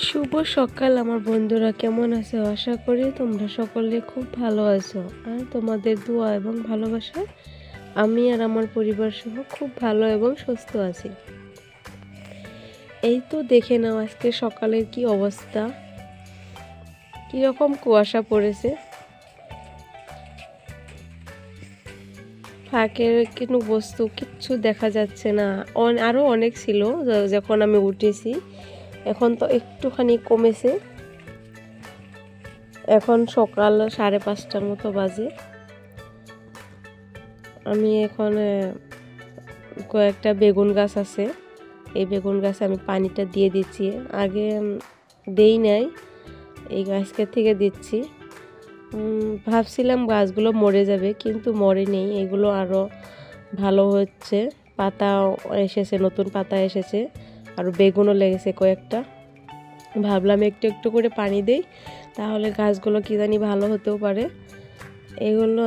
শুভ সকাল আমার বন্ধুরা, কেমন আছো? আশা করি তোমরা সকলে খুব ভালো আছো। আর তোমাদের দোয়া এবং ভালোবাসায় আমি আর আমার পরিবার সহ খুব ভালো এবং সুস্থ আছি। এই তো দেখে নাও আজকে সকালের কি অবস্থা, কিরকম কুয়াশা পড়েছে। ফাঁকের কোনো বস্তু কিচ্ছু দেখা যাচ্ছে না। আরও অনেক ছিল যখন আমি উঠেছি, এখন তো একটুখানি কমেছে। এখন সকাল 5:30টার মতো বাজে। আমি এখন কয়েকটা বেগুন গাছ আছে, এই বেগুন গাছে আমি পানিটা দিয়ে দিচ্ছি। আগে দেই নাই, এই গাছকে থেকে দিচ্ছি। ভাবছিলাম গাছগুলো মরে যাবে, কিন্তু মরে নেই, এগুলো আরও ভালো হচ্ছে। পাতা এসেছে, নতুন পাতা এসেছে, আর বেগুনও লেগেছে কয়েকটা। ভাবলাম একটু একটু করে পানি দেই, তাহলে গাছগুলো কি জানি ভালো হতেও পারে। এগুলো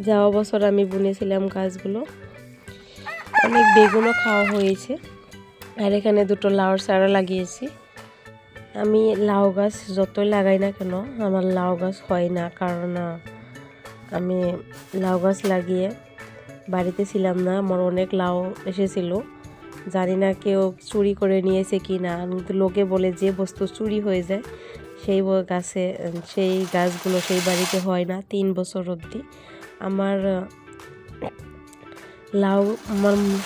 যাওয়া বছর আমি বুনেছিলাম গাছগুলো, অনেক বেগুনও খাওয়া হয়েছে। আর এখানে দুটো লাউর চারা লাগিয়েছি। আমি লাউ গাছ যতই লাগাই না কেন, আমার লাউ গাছ হয় না, কারণ আমি লাউ গাছ লাগিয়ে বাড়িতে ছিলাম না। আমার অনেক লাউ এসেছিল, জানি না কেউ চুরি করে নিয়েছে কি না, কিন্তু লোকে বলে যে বস্তু চুরি হয়ে যায় সেই গাছগুলো সেই বাড়িতে হয় না 3 বছর অবধি। আমার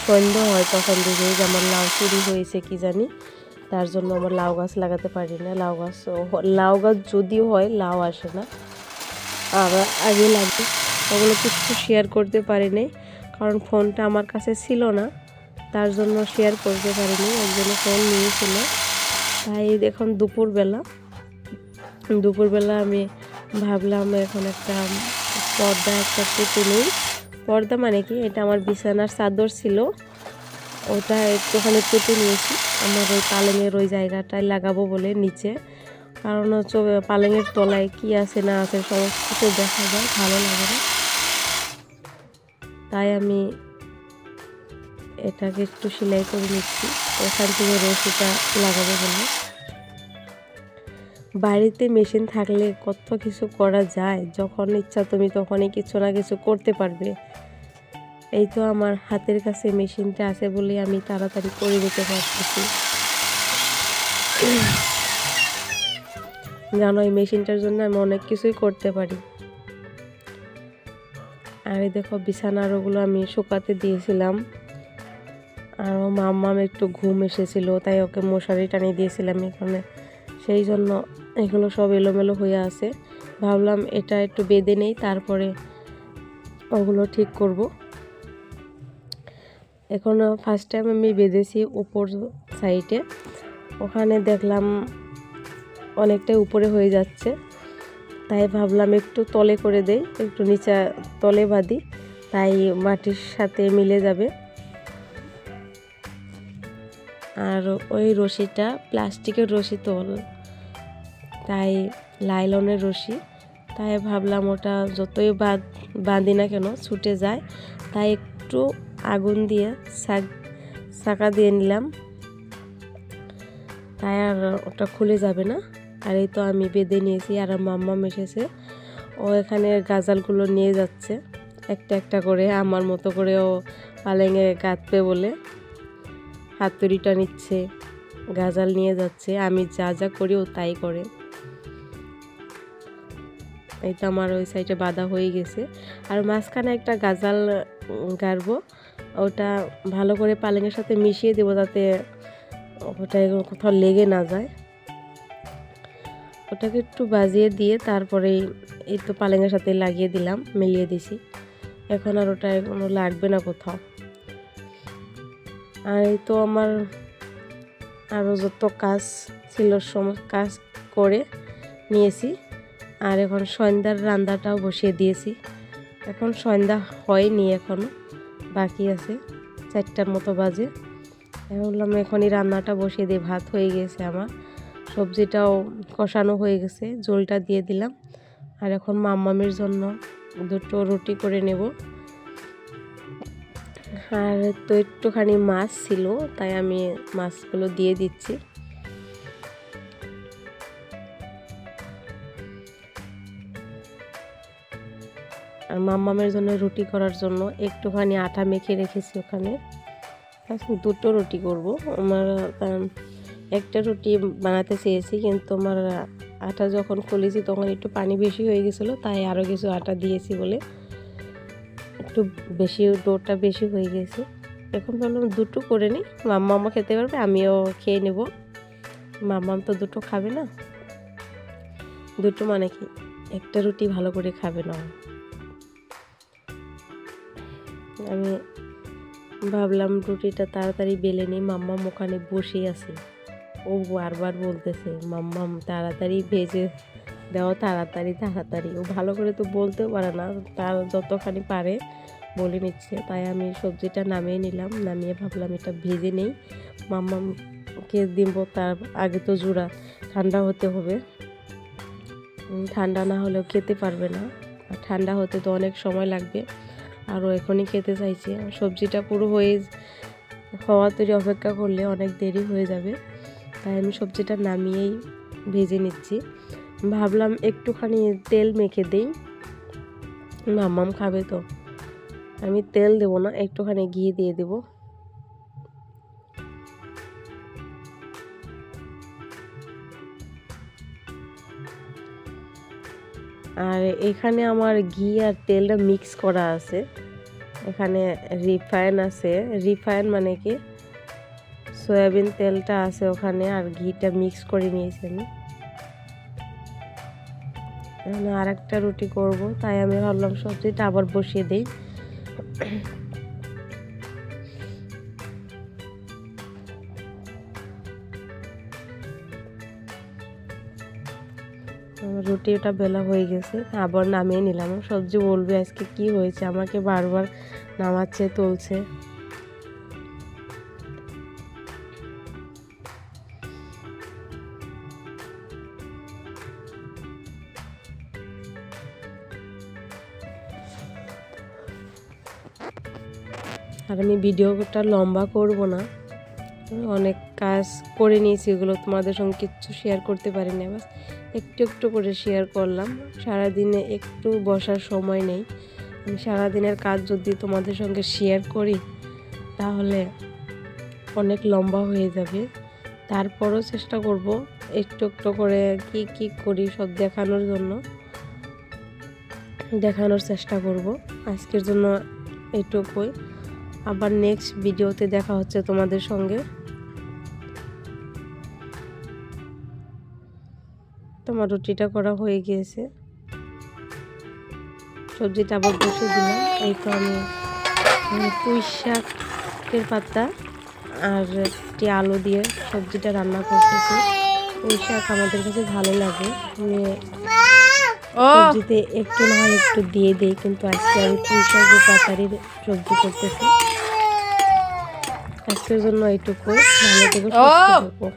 সন্দেহ হয় তখন দেখে যে আমার লাউ চুরি হয়েছে কি জানি, তার জন্য আমার লাউ গাছ লাগাতে পারি না। লাউ গাছ যদিও হয়, লাউ আসে না। আর আগে লাগে, ওগুলো কিছু শেয়ার করতে পারি নাই, কারণ ফোনটা আমার কাছে ছিল না, তার জন্য শেয়ার করতে পারিনি। একজনে ফোন নিয়েছিল। তাই এখন দুপুরবেলা আমি ভাবলাম এখন একটা একটা পেতে নিই। পর্দা মানে কি, এটা আমার বিছানার চাদর ছিল, ওটা একটুখানি পেতে নিয়েছি। আমার ওই পালেঙের ওই জায়গাটায় লাগাবো বলে নিচে, কারণ হচ্ছে পালেঙের তলায় কি আছে না আছে সমস্ত কিছু দেখা যায়, ভালো লাগে না। তাই আমি এটাকে একটু সেলাই করে নিচ্ছি, ওখান থেকে রশিটা লাগাবো বলে। বাড়িতে মেশিন থাকলে কত কিছু করা যায়, যখন ইচ্ছা তুমি তখনই কিছু না কিছু করতে পারবে। এই তো আমার হাতের কাছে মেশিনটা আছে বলে আমি তাড়াতাড়ি করে নিতে পারতেছি। জানো, এই মেশিনটার জন্য আমি অনেক কিছুই করতে পারি। আর এই দেখো বিছানার ওগুলো আমি শুকাতে দিয়েছিলাম, আর মাম্মাম একটু ঘুম এসেছিল, তাই ওকে মশারি টানিয়ে দিয়েছিলাম এখানে, সেই জন্য এগুলো সব এলোমেলো হয়ে আছে। ভাবলাম এটা একটু বেঁধে নেই, তারপরে ওগুলো ঠিক করব। এখন ফার্স্ট টাইম আমি বেঁধেছি উপর সাইডে, ওখানে দেখলাম অনেকটাই উপরে হয়ে যাচ্ছে, তাই ভাবলাম একটু তলে করে দেই, একটু নিচে তলে বাঁধি, তাই মাটির সাথে মিলে যাবে। আর ওই রশিটা প্লাস্টিকের রশি তো, তাই লাইলনের রশি, তাই ভাবলাম ওটা যতই বাঁধি না কেন ছুটে যায়, তাই একটু আগুন দিয়ে চাকা দিয়ে নিলাম, তাই আর ওটা খুলে যাবে না। আর এই তো আমি বেঁধে নিয়েছি, আর মাম্মাম এসেছে, ও এখানে গাজালগুলো নিয়ে যাচ্ছে একটা একটা করে, আমার মতো করে ও পালেঙে গাঁথবে বলে হাতুড়িটা নিচ্ছে, গাজাল নিয়ে যাচ্ছে। আমি যা যা করি ও তাই করে। এটা আমার ওই সাইডে বাঁধা হয়ে গেছে, আর মাঝখানে একটা গাজাল গাড়বো, ওটা ভালো করে পালেঙের সাথে মিশিয়ে দেবো, যাতে ওটা কোথাও লেগে না যায়। ওটাকে একটু বাজিয়ে দিয়ে তারপরে এই তো পালেঙের সাথে লাগিয়ে দিলাম, মিলিয়ে দিছি। এখন আর ওটা কোনো লাগবে না কোথাও। আর এই তো আমার আরও যত কাজ ছিল সমস্ত কাজ করে নিয়েছি, আর এখন সন্ধ্যার রান্নাটাও বসিয়ে দিয়েছি। এখন সন্ধ্যা হয়নি, এখনও বাকি আছে, 4টার মতো বাজে। বললাম এখনই রান্নাটা বসিয়ে দিই, ভাত হয়ে গেছে আমার, সবজিটাও কষানো হয়ে গেছে, ঝোলটা দিয়ে দিলাম। আর এখন মাম্মামের জন্য 2টো রুটি করে নেব। আর তো একটুখানি মাছ ছিল, তাই আমি মাছগুলো দিয়ে দিচ্ছি। আর মাম্মামের জন্য রুটি করার জন্য একটুখানি আটা মেখে রেখেছি ওখানে। দুটো রুটি করব। আমার একটা রুটি বানাতে চেয়েছি, কিন্তু আমার আটা যখন খুলেছি তখন একটু পানি বেশি হয়ে গেছিলো, তাই আরও কিছু আটা দিয়েছি বলে একটু বেশি ডোটা বেশি হয়ে গেছে। এখন বললাম দুটো করে নিই, মাম্মা খেতে পারবে, আমিও খেয়ে নেব। মাম্মাম তো দুটো খাবে না, দুটো মানে কি একটা রুটি ভালো করে খাবে না। আমি ভাবলাম রুটিটা তাড়াতাড়ি বেলে নিই, মাম্মাম ওখানে বসে আছে, ও বারবার বলতেছে মাম্মাম তাড়াতাড়ি ভেজে দেওয়া, তাড়াতাড়ি তাড়াতাড়ি। ও ভালো করে তো বলতেও পারে না, তার যতখানি পারে বলে নিচ্ছে। তাই আমি সবজিটা নামিয়ে নিলাম, নামিয়ে ভাবলাম এটা ভেজে নেই, মাম্মামকে দিব। তার আগে তো জোড়া ঠান্ডা হতে হবে, ঠান্ডা না হলেও খেতে পারবে না, আর ঠান্ডা হতে তো অনেক সময় লাগবে। আরও এখনই খেতে চাইছে, সবজিটা পুরো হওয়া তৈরি অপেক্ষা করলে অনেক দেরি হয়ে যাবে। তাই আমি সবজিটা নামিয়েই ভেজে নিচ্ছি। ভাবলাম একটুখানি তেল মেখে দিই, মাম্মাম খাবে তো। আমি তেল দেবো না, একটুখানি ঘি দিয়ে দেব। আর এখানে আমার ঘি আর তেলটা মিক্স করা আছে। এখানে রিফাইন আছে, রিফাইন মানে কি সয়াবিন তেলটা আছে ওখানে, আর ঘিটা মিক্স করে নিয়েছি আমি। এখানে আর একটা রুটি করব, তাই আমি ভাবলাম সবজিটা আবার বসিয়ে দিই। রুটিটা বেলা হয়ে গেছে, আবার নামিয়ে নিলাম। সবজি বলবে আজকে কি হয়েছে, আমাকে বারবার নামাচ্ছে তুলছে। আর আমি ভিডিওটা লম্বা করব না, অনেক কাজ করে নিয়েছি, এগুলো তোমাদের সঙ্গে কিচ্ছু শেয়ার করতে পারিনি, বাস একটু একটু করে শেয়ার করলাম। সারাদিনে একটু বসার সময় নেই, আমি সারাদিনের কাজ যদি তোমাদের সঙ্গে শেয়ার করি তাহলে অনেক লম্বা হয়ে যাবে। তারপরও চেষ্টা করব একটু একটু করে কি কি করি সব দেখানোর চেষ্টা করব। আজকের জন্য এইটুকুই, আবার নেক্সট ভিডিওতে দেখা হচ্ছে তোমাদের সঙ্গে। তোমার রুটিটা করা হয়ে গিয়েছে, সবজিটা আবার বসে দিলাম। এই তো আমি পুঁই শাকের পাতা আর একটি আলু দিয়ে সবজিটা রান্না করতেছি। পুঁই শাক আমাদের কাছে ভালো লাগে, সবজিতে একটু না হয় একটু দিয়ে দিই, কিন্তু আজকে আমি পুঁই শাকের পাতারই সবজি করতেছি। আজকের জন্য এইটুকু, ভালো থেকো, সুস্থ থেকো।